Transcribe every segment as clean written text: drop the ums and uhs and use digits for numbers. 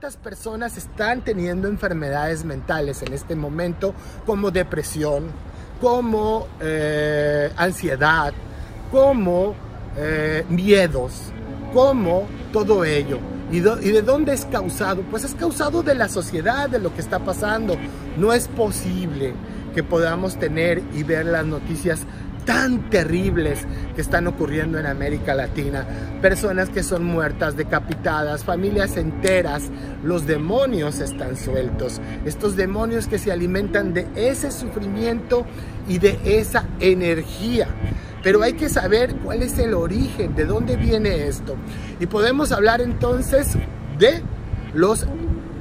cuántas personas están teniendo enfermedades mentales en este momento, como depresión, como ansiedad, como miedos, como todo ello. ¿Y de dónde es causado? Pues es causado de la sociedad, de lo que está pasando. No es posible que podamos tener y ver las noticias tan terribles que están ocurriendo en América Latina. Personas que son muertas, decapitadas, familias enteras. Los demonios están sueltos. Estos demonios que se alimentan de ese sufrimiento y de esa energía. Pero hay que saber cuál es el origen, de dónde viene esto. Y podemos hablar entonces de los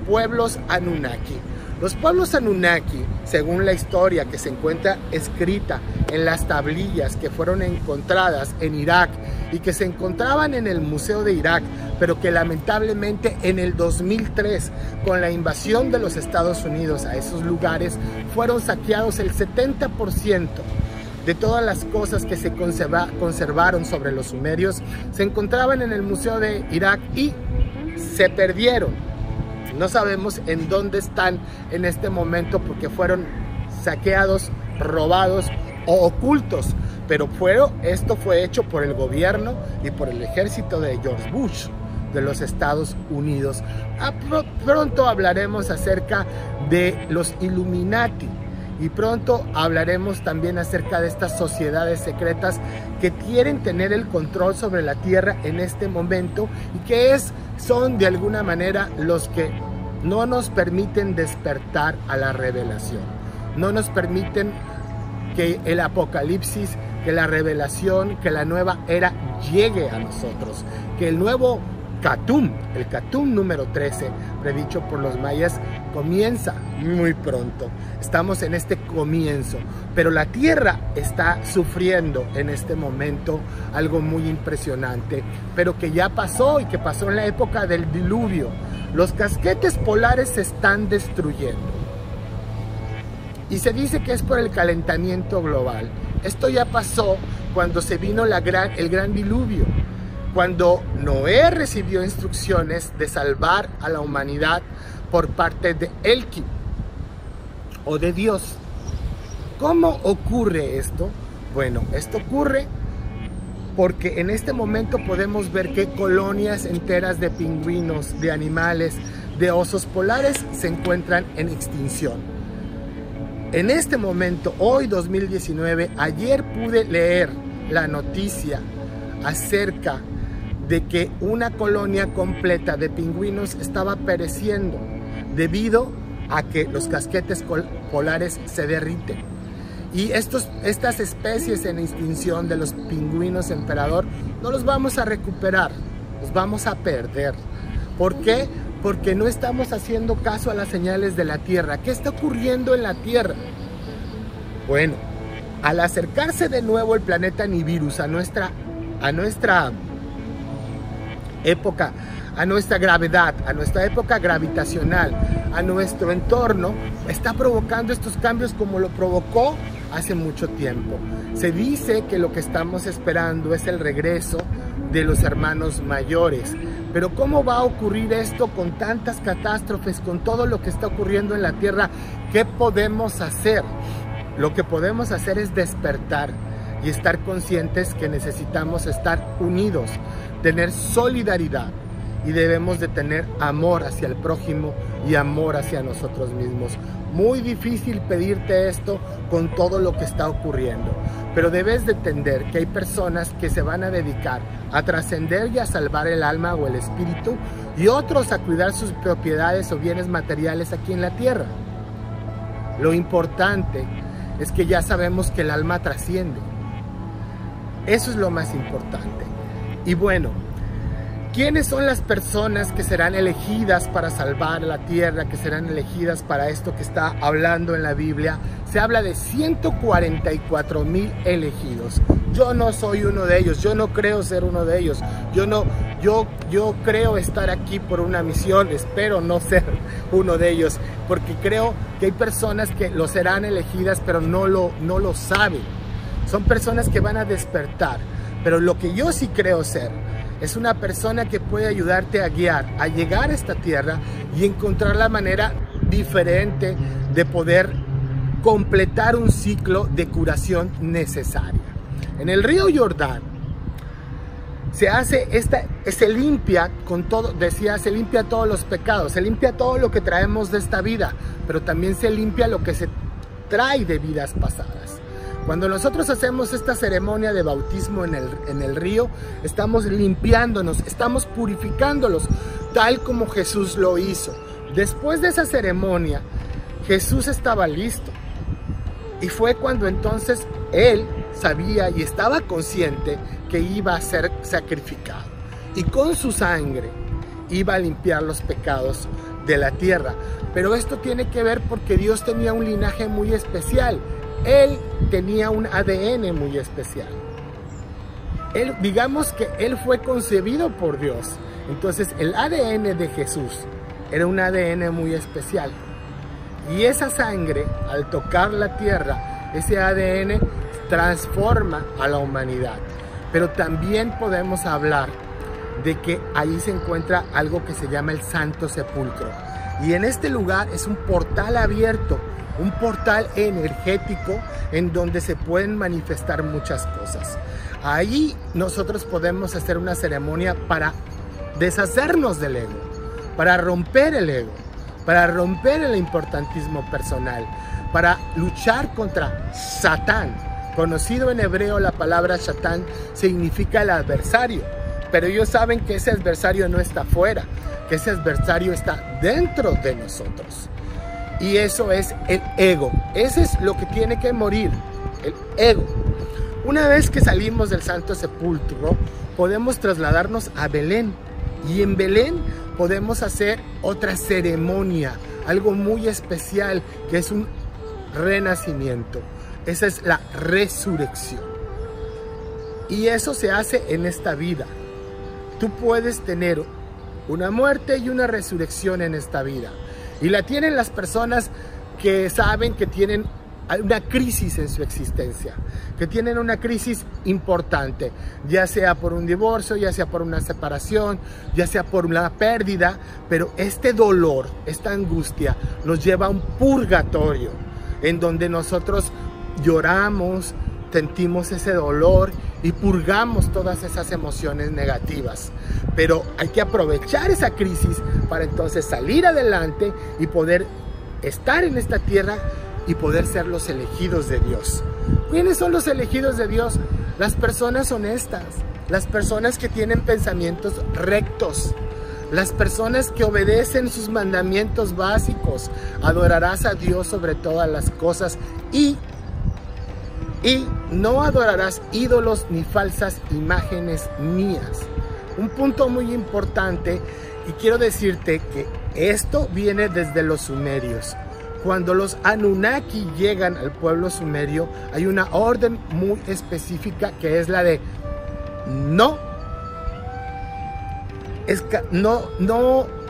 pueblos Anunnaki. Los pueblos Anunnaki, según la historia que se encuentra escrita en las tablillas que fueron encontradas en Irak y que se encontraban en el Museo de Irak, pero que lamentablemente en el 2003, con la invasión de los Estados Unidos a esos lugares, fueron saqueados el 70%. De todas las cosas que se conservaron sobre los sumerios, se encontraban en el Museo de Irak y se perdieron. No sabemos en dónde están en este momento porque fueron saqueados, robados o ocultos. Pero esto fue hecho por el gobierno y por el ejército de George Bush de los Estados Unidos. Pronto hablaremos acerca de los Illuminati. Y pronto hablaremos también acerca de estas sociedades secretas que quieren tener el control sobre la Tierra en este momento y que son de alguna manera los que no nos permiten despertar a la revelación. No nos permiten que el apocalipsis, que la revelación, que la nueva era llegue a nosotros. Que el nuevo Katum, el Katum número 13, predicho por los mayas, comienza muy pronto. Estamos en este comienzo, pero la Tierra está sufriendo en este momento algo muy impresionante, pero que ya pasó y que pasó en la época del diluvio. Los casquetes polares se están destruyendo y se dice que es por el calentamiento global. Esto ya pasó cuando se vino el gran diluvio. Cuando Noé recibió instrucciones de salvar a la humanidad por parte de Elki o de Dios. ¿Cómo ocurre esto? Bueno, esto ocurre porque en este momento podemos ver que colonias enteras de pingüinos, de animales, de osos polares se encuentran en extinción. En este momento, hoy 2019, ayer pude leer la noticia acerca de que una colonia completa de pingüinos estaba pereciendo debido a que los casquetes polares se derriten. Y estas especies en extinción de los pingüinos emperador no los vamos a recuperar, los vamos a perder. ¿Por qué? Porque no estamos haciendo caso a las señales de la Tierra. ¿Qué está ocurriendo en la Tierra? Bueno, al acercarse de nuevo el planeta Nibiru a nuestra época, a nuestra gravedad, a nuestra época gravitacional, a nuestro entorno, está provocando estos cambios como lo provocó hace mucho tiempo. Se dice que lo que estamos esperando es el regreso de los hermanos mayores. Pero ¿cómo va a ocurrir esto con tantas catástrofes, con todo lo que está ocurriendo en la Tierra? ¿Qué podemos hacer? Lo que podemos hacer es despertar y estar conscientes que necesitamos estar unidos, tener solidaridad y debemos de tener amor hacia el prójimo y amor hacia nosotros mismos. Muy difícil pedirte esto con todo lo que está ocurriendo, pero debes de entender que hay personas que se van a dedicar a trascender y a salvar el alma o el espíritu y otros a cuidar sus propiedades o bienes materiales aquí en la tierra. Lo importante es que ya sabemos que el alma trasciende. Eso es lo más importante. Y bueno, ¿quiénes son las personas que serán elegidas para salvar la tierra, que serán elegidas para esto que está hablando en la Biblia? Se habla de 144,000 elegidos. Yo no soy uno de ellos, yo no creo ser uno de ellos. Yo creo estar aquí por una misión, espero no ser uno de ellos, porque creo que hay personas que lo serán elegidas, pero no lo saben. Son personas que van a despertar, pero lo que yo sí creo ser es una persona que puede ayudarte a guiar, a llegar a esta tierra y encontrar la manera diferente de poder completar un ciclo de curación necesaria. En el río Jordán se limpia con todo, decía, se limpia todos los pecados, se limpia todo lo que traemos de esta vida, pero también se limpia lo que se trae de vidas pasadas. Cuando nosotros hacemos esta ceremonia de bautismo en el río, estamos limpiándonos, estamos purificándolos, tal como Jesús lo hizo. Después de esa ceremonia, Jesús estaba listo. Y fue cuando entonces Él sabía y estaba consciente que iba a ser sacrificado. Y con su sangre iba a limpiar los pecados de la tierra. Pero esto tiene que ver porque Dios tenía un linaje muy especial. Él tenía un ADN muy especial. Digamos que Él fue concebido por Dios. Entonces el ADN de Jesús era un ADN muy especial. Y esa sangre, al tocar la tierra, ese ADN transforma a la humanidad. Pero también podemos hablar de que ahí se encuentra algo que se llama el Santo Sepulcro. Y en este lugar es un portal abierto, un portal energético en donde se pueden manifestar muchas cosas. Ahí nosotros podemos hacer una ceremonia para deshacernos del ego, para romper el ego, para romper el importantismo personal, para luchar contra Satán. Conocido en hebreo, la palabra Satán significa el adversario, pero ellos saben que ese adversario no está afuera, que ese adversario está dentro de nosotros. Y eso es el ego. Ese es lo que tiene que morir, el ego. Una vez que salimos del Santo Sepulcro, podemos trasladarnos a Belén. Y en Belén podemos hacer otra ceremonia, algo muy especial, que es un renacimiento. Esa es la resurrección. Y eso se hace en esta vida. Tú puedes tener una muerte y una resurrección en esta vida. Y la tienen las personas que saben que tienen una crisis en su existencia, que tienen una crisis importante, ya sea por un divorcio, ya sea por una separación, ya sea por una pérdida, pero este dolor, esta angustia nos lleva a un purgatorio, en donde nosotros lloramos, sentimos ese dolor y purgamos todas esas emociones negativas. Pero hay que aprovechar esa crisis para entonces salir adelante y poder estar en esta tierra y poder ser los elegidos de Dios. ¿Quiénes son los elegidos de Dios? Las personas honestas, las personas que tienen pensamientos rectos, las personas que obedecen sus mandamientos básicos. Adorarás a Dios sobre todas las cosas y no adorarás ídolos ni falsas imágenes mías. Un punto muy importante, y quiero decirte que esto viene desde los sumerios. Cuando los Anunnaki llegan al pueblo sumerio, hay una orden muy específica que es la de no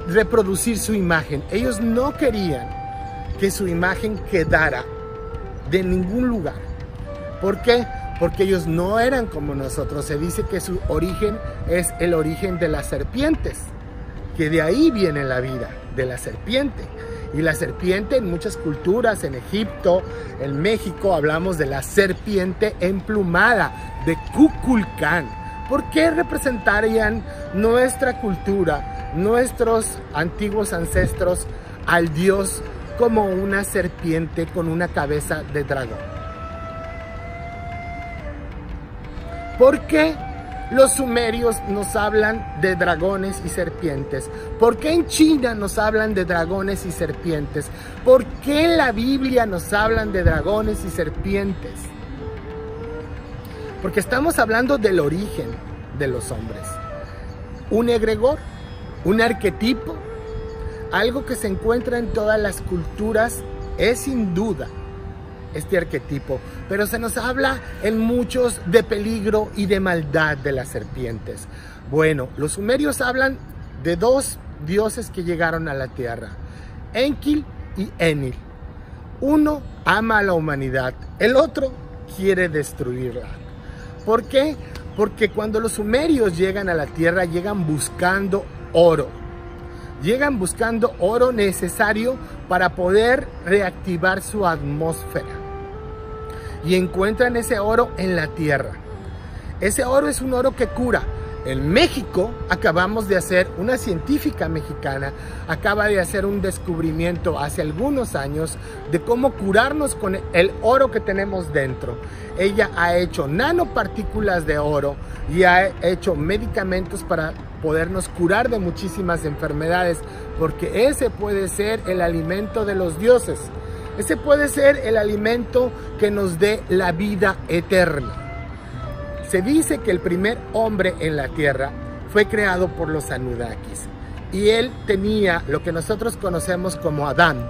reproducir su imagen. Ellos no querían que su imagen quedara de ningún lugar. ¿Por qué? Porque ellos no eran como nosotros. Se dice que su origen es el origen de las serpientes, que de ahí viene la vida, de la serpiente. Y la serpiente en muchas culturas, en Egipto, en México, hablamos de la serpiente emplumada, de Kukulcán. ¿Por qué representarían nuestra cultura, nuestros antiguos ancestros, al Dios como una serpiente con una cabeza de dragón? ¿Por qué los sumerios nos hablan de dragones y serpientes? ¿Por qué en China nos hablan de dragones y serpientes? ¿Por qué en la Biblia nos hablan de dragones y serpientes? Porque estamos hablando del origen de los hombres. Un egregor, un arquetipo, algo que se encuentra en todas las culturas, es sin duda este arquetipo, pero se nos habla en muchos de peligro y de maldad de las serpientes. Bueno, los sumerios hablan de dos dioses que llegaron a la tierra, Enlil y Enlil. Uno ama a la humanidad, el otro quiere destruirla. ¿Por qué? Porque cuando los sumerios llegan a la tierra, llegan buscando oro. Llegan buscando oro necesario para poder reactivar su atmósfera. Y encuentran ese oro en la tierra. Ese oro es un oro que cura. En México acabamos de hacer, una científica mexicana acaba de hacer un descubrimiento hace algunos años de cómo curarnos con el oro que tenemos dentro. Ella ha hecho nanopartículas de oro y ha hecho medicamentos para podernos curar de muchísimas enfermedades, porque ese puede ser el alimento de los dioses. Ese puede ser el alimento que nos dé la vida eterna. Se dice que el primer hombre en la tierra fue creado por los Anunnakis y él tenía lo que nosotros conocemos como Adán.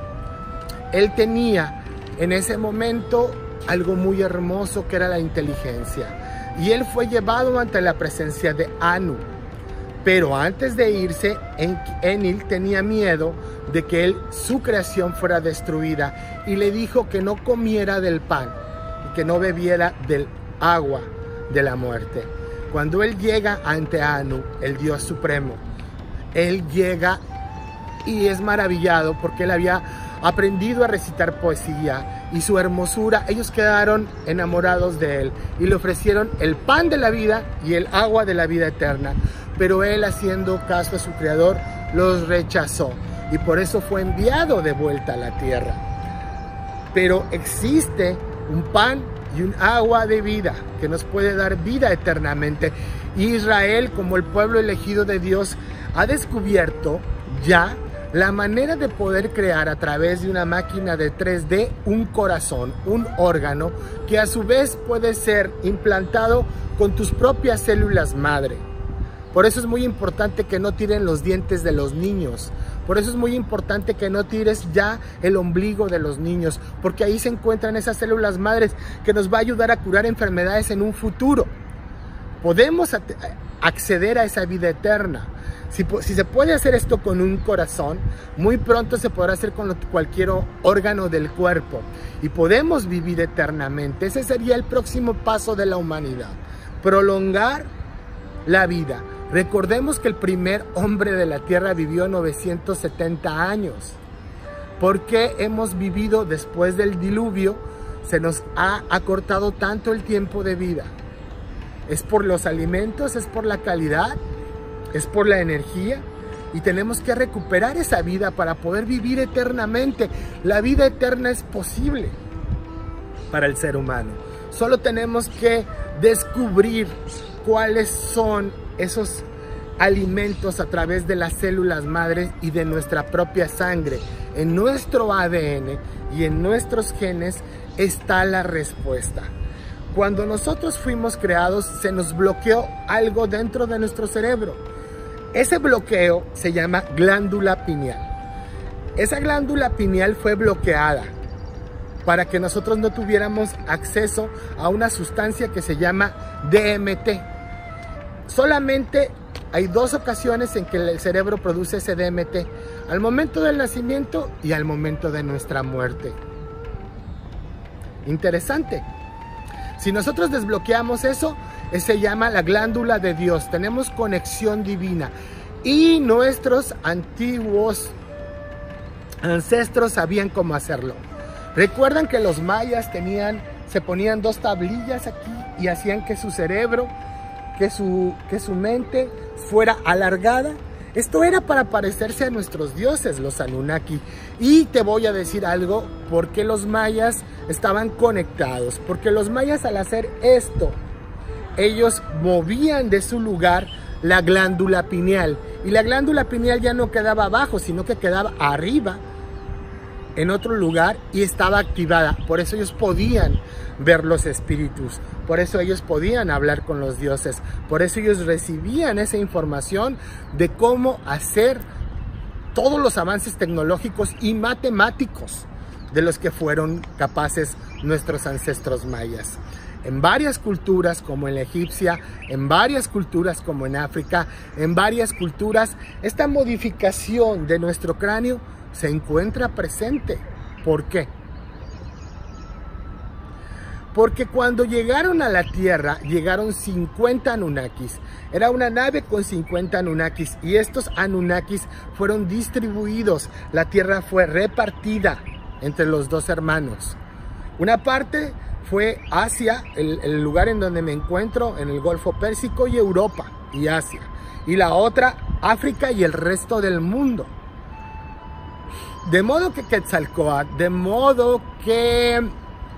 Él tenía en ese momento algo muy hermoso que era la inteligencia y él fue llevado ante la presencia de Anu. Pero antes de irse, Enlil tenía miedo de que su creación fuera destruida y le dijo que no comiera del pan y que no bebiera del agua de la muerte. Cuando él llega ante Anu, el Dios Supremo, él llega y es maravillado porque él había aprendido a recitar poesía y su hermosura, ellos quedaron enamorados de él y le ofrecieron el pan de la vida y el agua de la vida eterna, pero él, haciendo caso a su creador, los rechazó y por eso fue enviado de vuelta a la tierra. Pero existe un pan y un agua de vida que nos puede dar vida eternamente. Israel, como el pueblo elegido de Dios, ha descubierto ya la manera de poder crear a través de una máquina de 3D un corazón, un órgano que a su vez puede ser implantado con tus propias células madre. Por eso es muy importante que no tiren los dientes de los niños. Por eso es muy importante que no tires ya el ombligo de los niños, porque ahí se encuentran esas células madres que nos va a ayudar a curar enfermedades en un futuro. Podemos acceder a esa vida eterna. Si se puede hacer esto con un corazón, muy pronto se podrá hacer con cualquier órgano del cuerpo y podemos vivir eternamente. Ese sería el próximo paso de la humanidad, prolongar la vida. Recordemos que el primer hombre de la tierra vivió 970 años. ¿Por qué hemos vivido después del diluvio? Se nos ha acortado tanto el tiempo de vida. ¿Es por los alimentos? ¿Es por la calidad? ¿Es por la energía? Y tenemos que recuperar esa vida para poder vivir eternamente. La vida eterna es posible para el ser humano. Solo tenemos que descubrir cuáles son esos alimentos a través de las células madres y de nuestra propia sangre. En nuestro ADN y en nuestros genes está la respuesta. Cuando nosotros fuimos creados, se nos bloqueó algo dentro de nuestro cerebro. Ese bloqueo se llama glándula pineal. Esa glándula pineal fue bloqueada para que nosotros no tuviéramos acceso a una sustancia que se llama DMT. Solamente hay 2 ocasiones en que el cerebro produce ese DMT, al momento del nacimiento y al momento de nuestra muerte. Interesante. Si nosotros desbloqueamos eso, se llama la glándula de Dios. Tenemos conexión divina y nuestros antiguos ancestros sabían cómo hacerlo. Recuerdan que los mayas se ponían 2 tablillas aquí y hacían que su cerebro, que su mente fuera alargada. Esto era para parecerse a nuestros dioses, los Anunnaki. Y te voy a decir algo, ¿por qué los mayas estaban conectados? Porque los mayas, al hacer esto, ellos movían de su lugar la glándula pineal. Y la glándula pineal ya no quedaba abajo, sino que quedaba arriba, en otro lugar, y estaba activada. Por eso ellos podían ver los espíritus, por eso ellos podían hablar con los dioses, por eso ellos recibían esa información de cómo hacer todos los avances tecnológicos y matemáticos de los que fueron capaces nuestros ancestros mayas. En varias culturas, como en la egipcia, en varias culturas como en África, en varias culturas, esta modificación de nuestro cráneo se encuentra presente. ¿Por qué? Porque cuando llegaron a la tierra, llegaron 50 Anunnakis. Era una nave con 50 Anunnakis y estos Anunnakis fueron distribuidos. La tierra fue repartida entre los dos hermanos. Una parte fue Asia, el lugar en donde me encuentro, en el Golfo Pérsico, y Europa y Asia. Y la otra, África y el resto del mundo. De modo que Quetzalcóatl, de modo que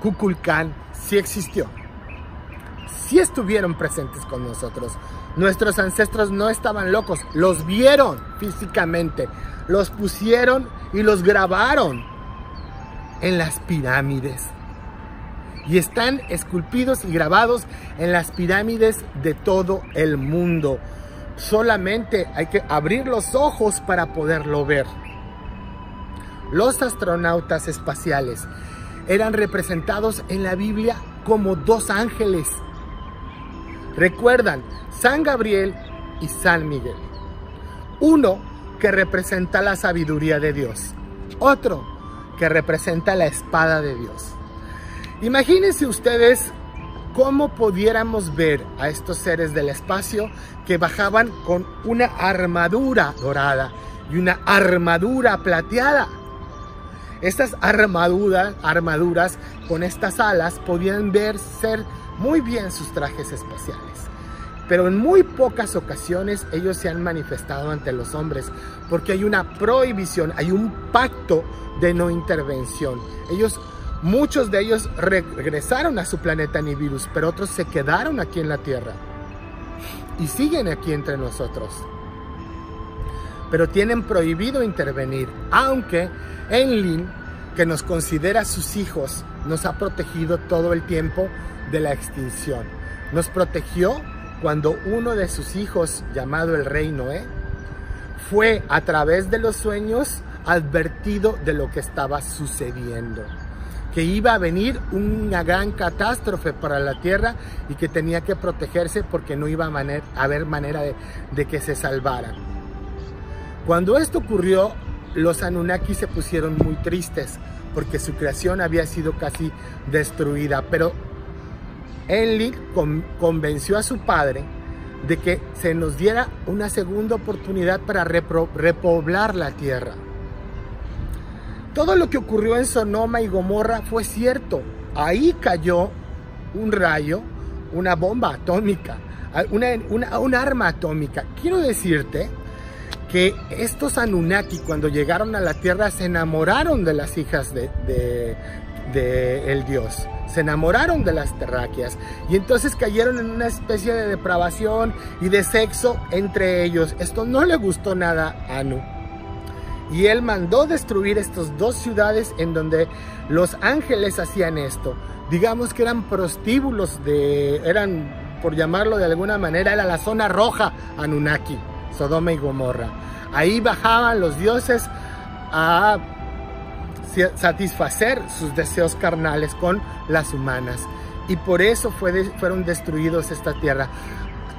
Kukulcán sí existió. Sí estuvieron presentes con nosotros. Nuestros ancestros no estaban locos, los vieron físicamente, los pusieron y los grabaron en las pirámides. Y están esculpidos y grabados en las pirámides de todo el mundo. Solamente hay que abrir los ojos para poderlo ver. Los astronautas espaciales eran representados en la Biblia como dos ángeles. Recuerdan, San Gabriel y San Miguel. Uno que representa la sabiduría de Dios. Otro que representa la espada de Dios. Imagínense ustedes cómo pudiéramos ver a estos seres del espacio que bajaban con una armadura dorada y una armadura plateada. Estas armaduras con estas alas podían ser muy bien sus trajes espaciales. Pero en muy pocas ocasiones ellos se han manifestado ante los hombres porque hay una prohibición, hay un pacto de no intervención. Muchos de ellos regresaron a su planeta Nibiru's, pero otros se quedaron aquí en la Tierra y siguen aquí entre nosotros. Pero tienen prohibido intervenir, aunque Enlil, que nos considera sus hijos, nos ha protegido todo el tiempo de la extinción. Nos protegió cuando uno de sus hijos, llamado el rey Noé, fue a través de los sueños advertido de lo que estaba sucediendo. Que iba a venir una gran catástrofe para la tierra y que tenía que protegerse porque no iba a haber manera de que se salvaran. Cuando esto ocurrió, los Anunnaki se pusieron muy tristes porque su creación había sido casi destruida, pero Enlil convenció a su padre de que se nos diera una segunda oportunidad para repoblar la tierra. Todo lo que ocurrió en Sodoma y Gomorra fue cierto. Ahí cayó un rayo, una bomba atómica, un arma atómica. Quiero decirte que estos Anunnaki, cuando llegaron a la tierra, se enamoraron de las hijas de el dios. Se enamoraron de las terráqueas y entonces cayeron en una especie de depravación y de sexo entre ellos. Esto no le gustó nada a Anu. Y él mandó destruir estas dos ciudades en donde los ángeles hacían esto. Digamos que eran prostíbulos, eran, por llamarlo de alguna manera, era la zona roja Anunnaki, Sodoma y Gomorra. Ahí bajaban los dioses a satisfacer sus deseos carnales con las humanas. Y por eso fueron destruidos esta tierra.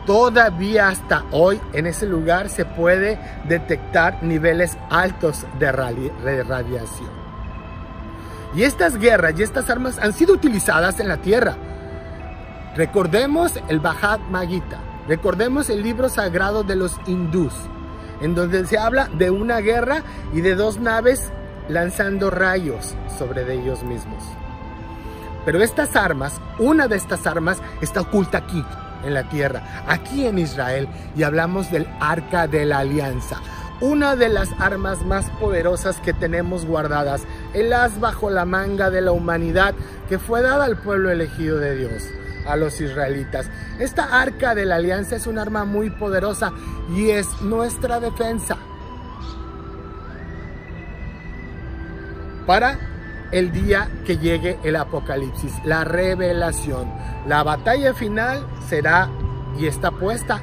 Todavía hasta hoy en ese lugar se puede detectar niveles altos de radiación. Y estas guerras y estas armas han sido utilizadas en la tierra. Recordemos el Bhagavad Gita, recordemos el libro sagrado de los hindús, en donde se habla de una guerra y de dos naves lanzando rayos sobre ellos mismos. Pero estas armas, una de estas armas está oculta aquí, en la tierra, aquí en Israel, y hablamos del Arca de la Alianza, una de las armas más poderosas que tenemos guardadas, el as bajo la manga de la humanidad que fue dada al pueblo elegido de Dios, a los israelitas. Esta Arca de la Alianza es un arma muy poderosa y es nuestra defensa para el día que llegue el apocalipsis, la revelación. La batalla final será y está puesta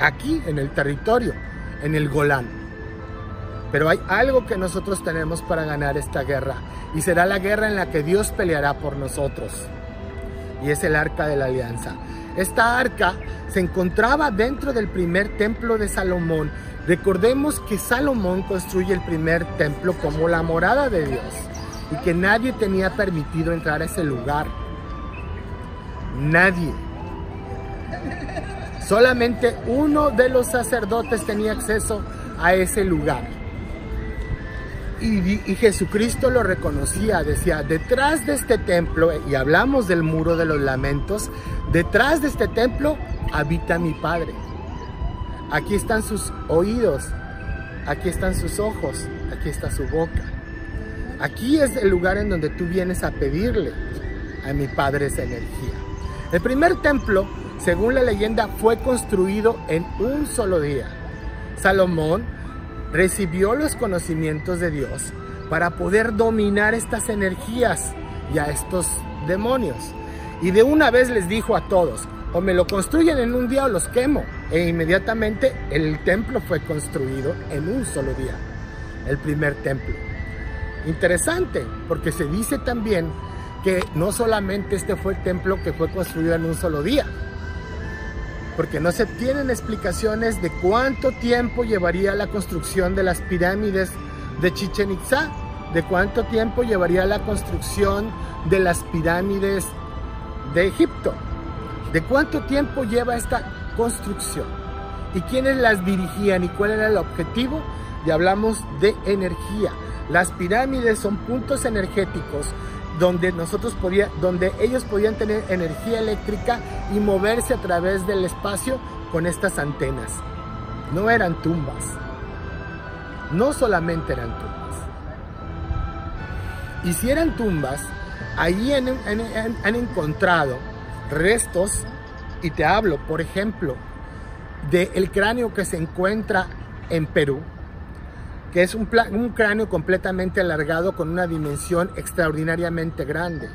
aquí en el territorio, en el Golán. Pero hay algo que nosotros tenemos para ganar esta guerra, y será la guerra en la que Dios peleará por nosotros, y es el Arca de la Alianza. Esta arca se encontraba dentro del primer templo de Salomón. Recordemos que Salomón construye el primer templo como la morada de Dios, y que nadie tenía permitido entrar a ese lugar. Nadie. Solamente uno de los sacerdotes tenía acceso a ese lugar. Y Jesucristo lo reconocía, decía, detrás de este templo, y hablamos del muro de los lamentos, detrás de este templo habita mi Padre. Aquí están sus oídos, aquí están sus ojos, aquí está su boca. Aquí es el lugar en donde tú vienes a pedirle a mi Padre esa energía. El primer templo, según la leyenda, fue construido en un solo día. Salomón recibió los conocimientos de Dios para poder dominar estas energías y a estos demonios. Y de una vez les dijo a todos, o me lo construyen en un día o los quemo. E inmediatamente el templo fue construido en un solo día, el primer templo. Interesante, porque se dice también que no solamente este fue el templo que fue construido en un solo día, porque no se tienen explicaciones de cuánto tiempo llevaría la construcción de las pirámides de Chichén Itzá, de cuánto tiempo llevaría la construcción de las pirámides de Egipto, de cuánto tiempo lleva esta construcción y quiénes las dirigían y cuál era el objetivo. Y hablamos de energía. Las pirámides son puntos energéticos donde ellos podían tener energía eléctrica y moverse a través del espacio con estas antenas. No eran tumbas, no solamente eran tumbas. Y si eran tumbas, ahí han encontrado restos, y te hablo, por ejemplo, del cráneo que se encuentra en Perú, que es un cráneo completamente alargado con una dimensión extraordinariamente grande.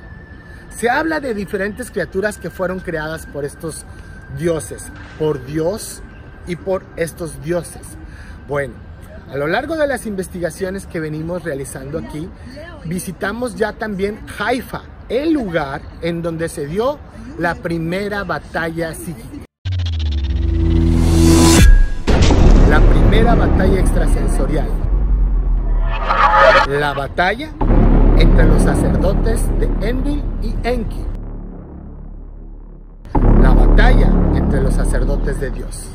Se habla de diferentes criaturas que fueron creadas por estos dioses, por Dios y por estos dioses. Bueno, a lo largo de las investigaciones que venimos realizando aquí, visitamos ya también Haifa, el lugar en donde se dio la primera batalla psíquica. La primera batalla extrasensorial. La batalla entre los sacerdotes de Enlil y Enki. La batalla entre los sacerdotes de Dios.